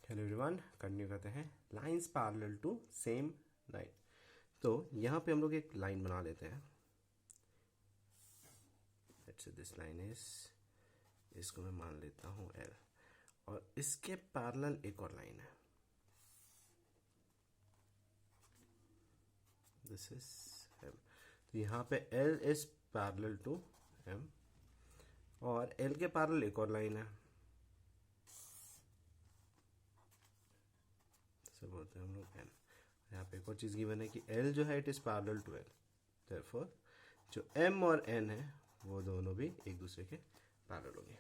Hello everyone, continue करते हैं। Lines parallel to same line. तो यहाँ पे हम लोग एक लाइन बना लेते हैं। Let's say this line is, इसको मैं मान लेता हूँ एल, और इसके पैरेलल एक और लाइन है, दिस इज एम। तो यहाँ पे L is parallel to M, और एल के पैरेलल एक और लाइन है, से बोलते हैं हम लोग एन। यहाँ पे एक और चीज़ गिवन है कि एल जो है it is parallel to L, therefore जो एम और एन है वो दोनों भी एक दूसरे के पैरेलल होंगे।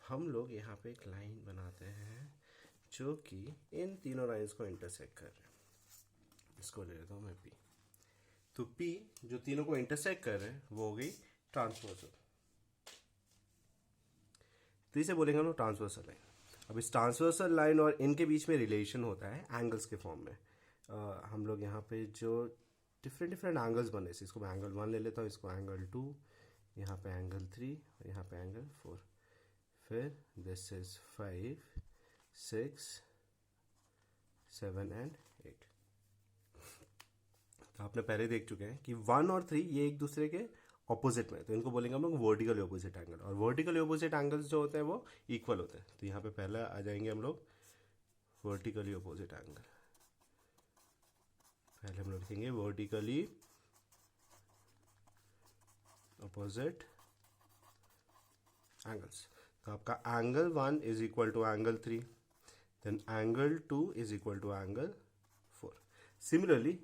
हम लोग यहाँ पे एक लाइन बनाते हैं जो कि इन तीनों लाइंस को इंटरसेक्ट कर रहे हैं। इसको ले लेता हूँ मैं पी। तो पी जो तीनों को इंटरसेक्ट कर रहे हैं वो हो गई ट्रांसवर्सल। तो इसे बोलेंगे हम लोग ट्रांसवर्सल लाइन। अब इस ट्रांसवर्सल लाइन और इनके बीच में रिलेशन होता है एंगल्स के फॉर्म में। हम लोग यहाँ पे जो डिफरेंट एंगल्स बने, इसको मैं एंगल 1 ले लेता हूँ, इसको एंगल 2, यहाँ पे एंगल 3 और यहाँ पे एंगल 4। फिर दिस इज 5, 6, 7 एंड 8। तो आपने पहले देख चुके हैं कि 1 और 3 ये एक दूसरे के ऑपोजिट में, तो इनको बोलेंगे हम लोग वर्टिकल ऑपोजिट एंगल। और वर्टिकल ऑपोजिट एंगल्स जो होते हैं वो इक्वल होते हैं। तो यहाँ पे पहले आ जाएंगे हम लोग वर्टिकली ऑपोजिट एंगल। पहले हम लोग लिखेंगे वर्टिकली ऑपोजिट एंगल्स। तो आपका angle 1 is equal to angle 3, then angle 2 is equal to angle 4। Similarly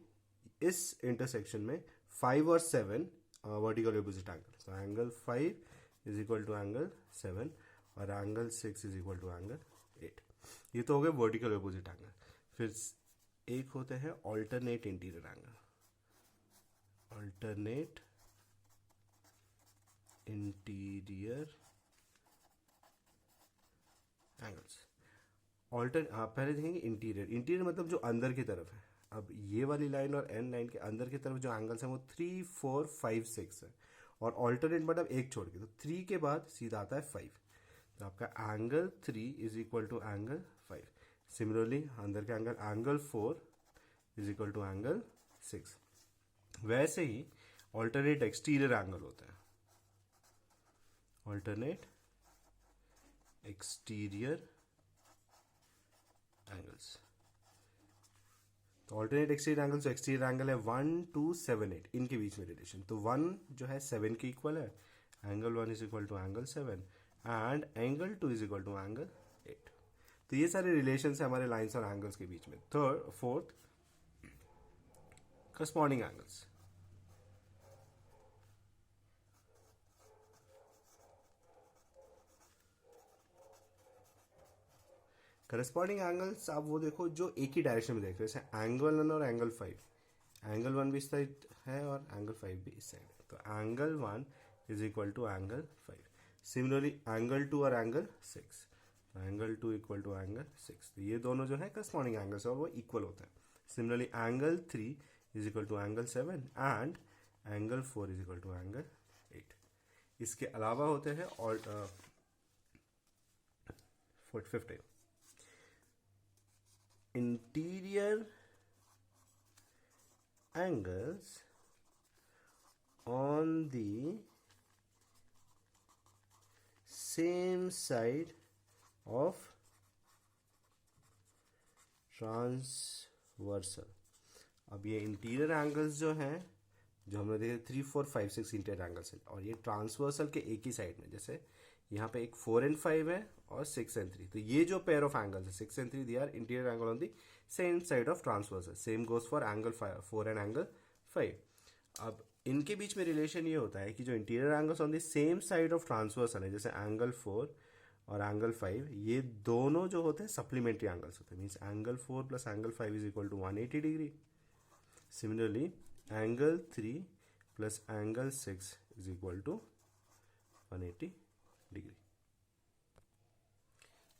इस इंटरसेक्शन में 5 और 7 वर्टिकल ऑपोजिट एंगल, तो angle 5 is equal to angle 7 और angle 6 is equal to angle 8। ये तो हो गए वर्टिकल ऑपोजिट एंगल। फिर एक होते हैं alternate interior angle. Alternate interior angles. पहले देखेंगे इंटीरियर। इंटीरियर मतलब जो अंदर की तरफ है। अब ये वाली लाइन और एन लाइन के अंदर की तरफ जो एंगल्स हैं वो 3, 4, 5, 6 है, और ऑल्टरनेट मतलब एक छोड़ के, तो 3 के बाद सीधा आता है 5। तो आपका angle 3 is equal to angle 5। Similarly अंदर का angle 4 is equal to angle 6। वैसे ही ऑल्टरनेट एक्सटीरियर एंगल होता है, ऑल्टरनेट एक्सटीरियर एंगल्स। तो ऑल्टरनेट एक्सटीरियर एंगल, जो एक्सटीरियर एंगल है 1, 2, 7, 8, इनके बीच में रिलेशन। तो 1 जो है 7 के इक्वल है, angle 1 is equal to angle 7 and angle 2 is equal to angle 8। तो ये सारे रिलेशन है हमारे लाइंस और एंगल्स के बीच में। Third, fourth, corresponding angles. Corresponding angles आप वो देखो जो एक ही डायरेक्शन में देख रहे हैं, जैसे एंगल 1 और एंगल 5। एंगल 1 भी इस साइड है और एंगल 5 भी इस साइड है, तो angle 1 is equal to angle 5। Similarly angle 2 और एंगल 6, तो एंगल 2 इक्वल टू एंगल 6। तो ये दोनों जो है करस्पॉन्डिंग एंगल्स और वो इक्वल होता है। Similarly angle 3 is equal to angle 7 and angle 4 is equal to angle 8। इसके अलावा होते हैं और 15 interior angles on the same side of transversal। अब ये इंटीरियर एंगल्स जो हैं, जो हमने देखे 3, 4, 5, 6 इंटीरियर एंगल्स है, और ये ट्रांसवर्सल के एक ही साइड में, जैसे यहाँ पे एक 4 and 5 है और 6 and 3। तो ये जो पेयर ऑफ एंगल्स है 6 and 3, they are interior angle on the same side of transversal. Same goes for angle 4 and angle 5। अब इनके बीच में रिलेशन ये होता है कि जो interior angles on the same side of transversal है, जैसे एंगल 4 और एंगल 5, ये दोनों जो होते हैं सप्लीमेंट्री एंगल्स होते हैं। Means angle 4 plus angle 5 is equal to 180 degree. Similarly angle 3 plus angle 6 is equal to 180 degree.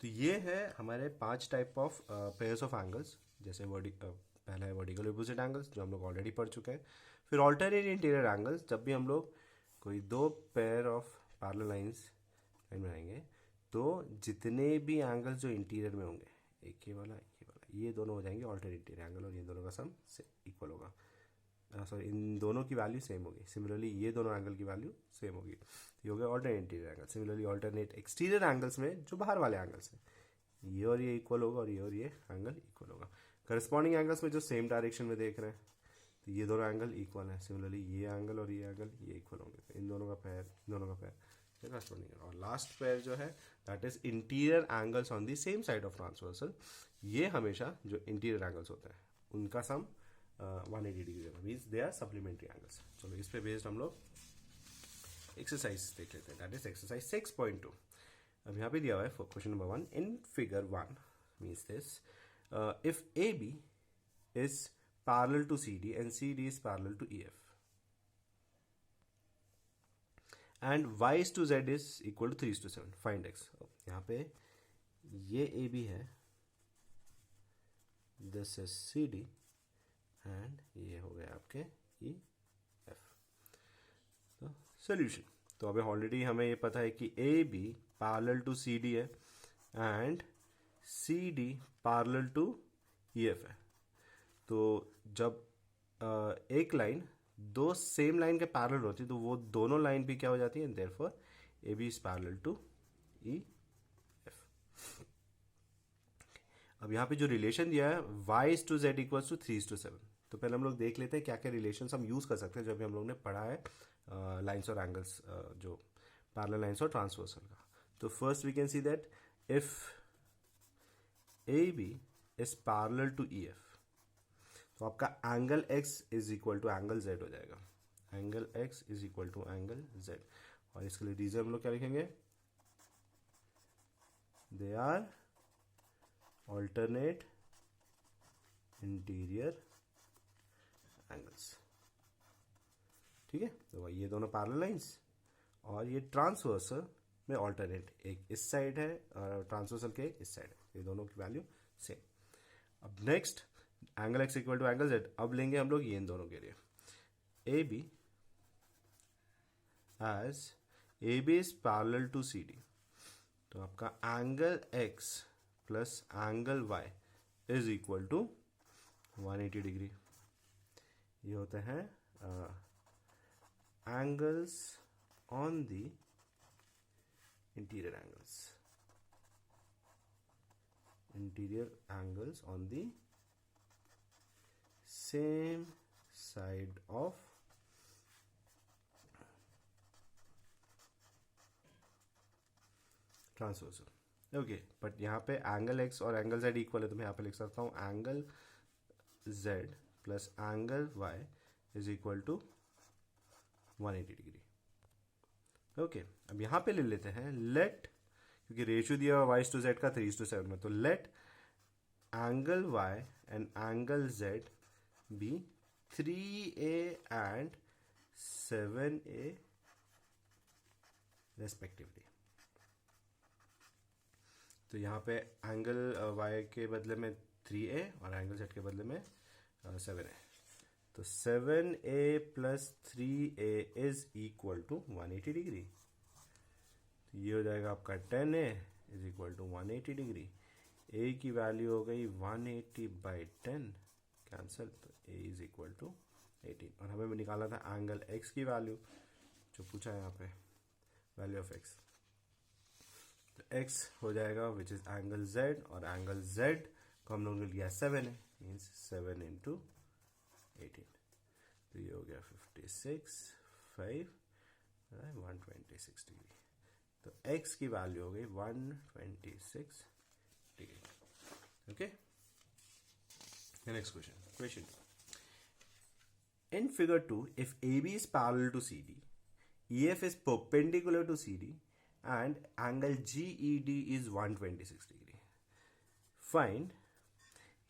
तो ये है हमारे 5 type of pairs of angles. जैसे पहला है वर्टिकल ऑपोजिट एंगल्स, जो हम लोग ऑलरेडी पढ़ चुके हैं। फिर ऑल्टरनेट इंटीरियर एंगल्स, जब भी हम लोग कोई दो पेयर ऑफ पैरेलल लाइन बनाएंगे, तो जितने भी एंगल्स जो इंटीरियर में होंगे, एक ये वाला, ये दोनों हो जाएंगे ऑल्टरनेट इंटीरियर एंगल और ये दोनों का सम से इक्वल होगा। सॉरी, इन दोनों की वैल्यू सेम होगी। सिमिलरली ये दोनों एंगल की वैल्यू सेम होगी। ये हो गया alternate interior angle. Similarly alternate exterior angles में जो बाहर वाले एंगल्स हैं, ये और ये इक्वल होगा और ये एंगल इक्वल होगा। करस्पॉन्डिंग एंगल्स में जो सेम डायरेक्शन में देख रहे हैं, तो ये दोनों एंगल इक्वल है। सिमिलरली ये एंगल और ये एंगल ये इक्वल होंगे, तो इन दोनों का पेयर, इन दोनों का पेयर करस्पॉन्डिंग। और लास्ट पेयर जो है that is interior angles on the same side of transversal. ये हमेशा जो इंटीरियर एंगल्स होते हैं उनका सम 180 डिग्री होगा, means they are supplementary angles. चलो इस पे बेस्ड हम लोग एक्सरसाइज देख लेते हैं, दैट इज एक्सरसाइज 6.2। अब यहाँ पे दिया हुआ है question number 1, in figure 1 means this, if A B is parallel to C D and C D is parallel to E F and y is to z is equal to 3 is to 7, find x। यहाँ पे ये A B है, this is C D and ये हो गया आपके ई F. तो solution, तो अभी ऑलरेडी हमें ये पता है कि A B parallel to C D है and C D parallel to E F है। तो जब एक लाइन दो सेम लाइन के पैरेलल होती है तो वो दोनों लाइन भी क्या हो जाती है, therefore A B is parallel to E F. अब यहाँ पे जो रिलेशन दिया है y is to z equals to 3 is to 7, तो पहले हम लोग देख लेते हैं क्या क्या रिलेशंस हम यूज कर सकते हैं जो अभी हम लोग ने पढ़ा है लाइंस और एंगल्स, जो पैरेलल लाइंस और ट्रांसवर्सल का। तो first we can see that if A B is parallel to E F, तो आपका angle x is equal to angle z हो जाएगा। Angle x is equal to angle z, और इसके लिए रीजन हम लोग क्या लिखेंगे, they are alternate interior angles. ठीक है, तो ये दोनों पैरेलल लाइंस और ये ट्रांसवर्सल में ऑल्टरनेट, एक इस साइड है और ट्रांसवर्सल के इस साइड है, ये दोनों की वैल्यू सेम। अब next angle x equal to angle z, अब लेंगे हम लोग ये इन दोनों के लिए A B as A B is parallel to C D, तो आपका angle x plus angle y is equal to 180 degree. ये होते हैं angles on the interior angles, interior angles on the same side of transversal. Okay, but यहाँ पे angle x और angle z equal है, तो मैं यहाँ पे लिख सकता हूँ angle z plus angle y is equal to 180 degree. Okay, अब यहाँ पे ले लेते हैं लेट, क्योंकि रेशियो दिया हुआ y to z का 3 to 7 में, तो let angle y and angle z be 3a and 7a respectively। तो यहाँ पे एंगल y के बदले में 3a और एंगल z के बदले में 7a, तो 7a plus 3a is equal to 180 degree. तो ये हो जाएगा आपका 10a is equal to 180 degree. a की वैल्यू हो गई 180 बाई 10, कैंसल, तो a इज इक्वल टू 18। और हमें निकालना था एंगल x की वैल्यू, जो पूछा है यहाँ पे वैल्यू ऑफ x, तो x हो जाएगा विच इज एंगल z, और एंगल z को हम लोगों ने लिया 7 है, मीन्स 7 इंटू 18, तो ये हो गया 56, 5, 126 डिग्री। तो x की वैल्यू हो गई 126 degree. Okay, next question. In figure 2, if AB is parallel to CD, EF is perpendicular to CD, and angle GED is 126 degree. Find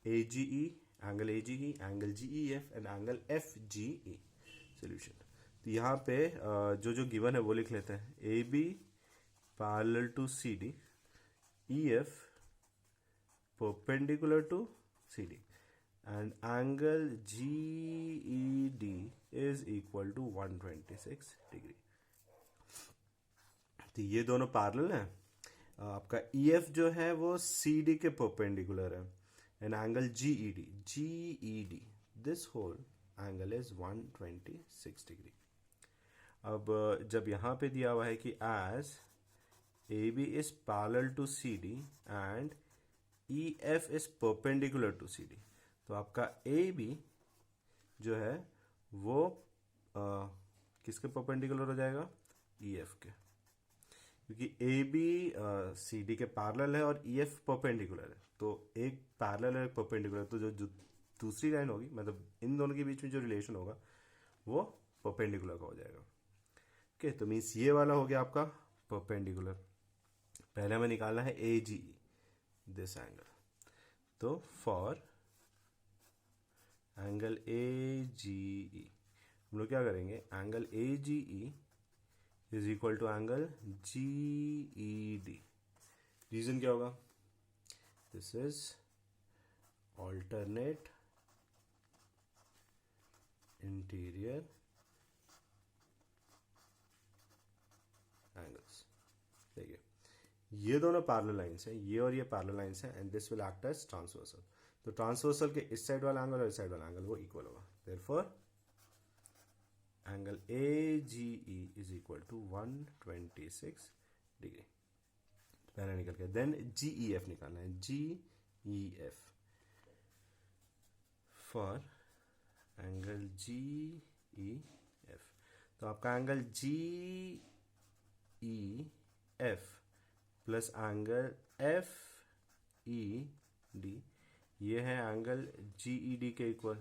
AGE, angle AGE, angle GEF, and angle FGE. Solution. तो यहाँ पे जो given है वो लिख लेते हैं। AB parallel to CD, EF perpendicular to CD, and angle GED is equal to 126 degree. तो ये दोनों पैरेलल हैं आपका ई एफ जो है वो सी डी के परपेंडिकुलर है, and angle G E D this whole angle is 126 degree. अब जब यहाँ पे दिया हुआ है कि as A B is parallel to C D and E F is perpendicular to C D, तो आपका ए बी जो है वो किसके परपेंडिकुलर हो जाएगा, ई एफ के, क्योंकि ए बी सी डी के पैरेलल है और ई एफ परपेंडिकुलर है, तो एक पैरेलल है एक परपेंडिकुलर, तो जो दूसरी लाइन होगी मतलब इन दोनों के बीच में जो रिलेशन होगा वो परपेंडिकुलर का हो जाएगा। ओके, तो मीन्स ये वाला हो गया आपका परपेंडिकुलर। पहले हमें निकालना है A G E, this angle, तो for angle A G E हम लोग क्या करेंगे, angle A G E is equal to angle G E D. Reason क्या होगा, this is alternate interior angles. देखिए ये दोनों पैरेलल लाइंस हैं, ये और ये पैरेलल लाइंस हैं, and this will act as transversal. तो ट्रांसवर्सल के इस साइड वाला एंगल और इस साइड वाला एंगल वो इक्वल होगा, therefore angle A G E is equal to 126 degree. पहले निकल गया, देन जी ई एफ निकालना है, G E F for angle G E F. तो आपका angle G E F plus angle F E D, ये है एंगल जी ई डी के इक्वल।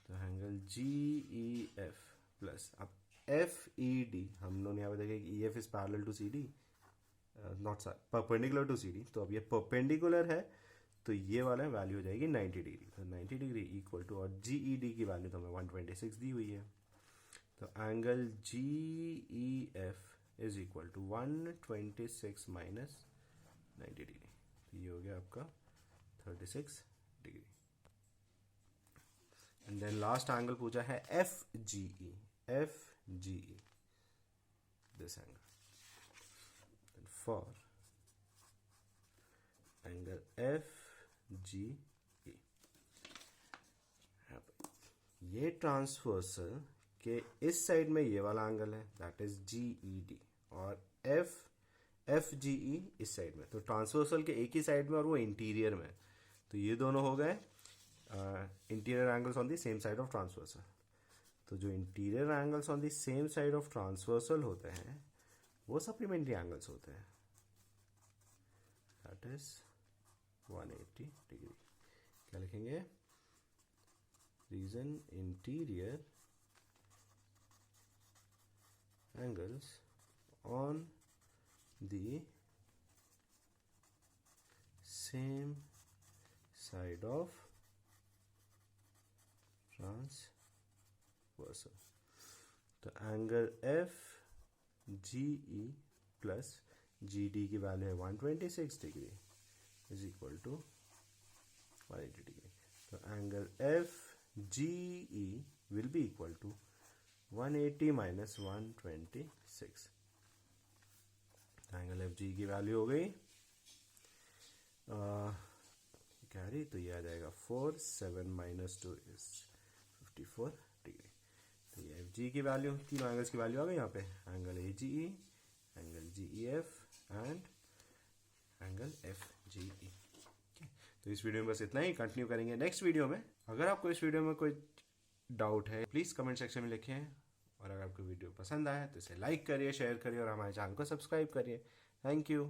तो angle G E F plus अब F E D, हम लोग यहाँ पे देखें कि E F is parallel to C D, not perpendicular to C D, तो अब ये परपेंडिकुलर है तो ये वाला वैल्यू हो जाएगी 90 डिग्री। तो 90 डिग्री इक्वल टू, और जी ई डी की वैल्यू तो हमें 126 दी हुई है, तो angle G E F is equal to 126 minus 90 degree, तो ये हो गया आपका 36 degree. And then last angle पूछा है F G E, this angle, for angle F G E, ये ट्रांसवर्सल के इस साइड में ये वाला एंगल है that is G E D, और एफ जी ई इस साइड में, तो ट्रांसवर्सल के एक ही साइड में और वो इंटीरियर में, तो ये दोनों हो गए interior angles on the same side of transversal. तो जो interior angles on the same side of transversal होते हैं वो सप्लीमेंट्री एंगल्स होते हैं, दैट इज 180 डिग्री। क्या लिखेंगे, reason interior angles on the same side of transversal। तो angle F G E plus G D की वैल्यू है 126 degree is equal to 180 degree. तो angle F G E will be equal to 180 minus 126। Angle F G की value हो गई क्या रही, तो ये आ जाएगा 4, 7 माइनस 2 इज 54 डिग्री। तो ये एफ जी की वैल्यू, तीनों एंगल्स की वैल्यू आ गई यहाँ पे, angle A G E, angle G E F and angle F G E. तो इस वीडियो में बस इतना ही, कंटिन्यू करेंगे नेक्स्ट वीडियो में। अगर आपको इस वीडियो में कोई डाउट है प्लीज़ कमेंट सेक्शन में लिखें, और अगर आपको वीडियो पसंद आया तो इसे लाइक करिए, शेयर करिए और हमारे चैनल को सब्सक्राइब करिए। Thank you.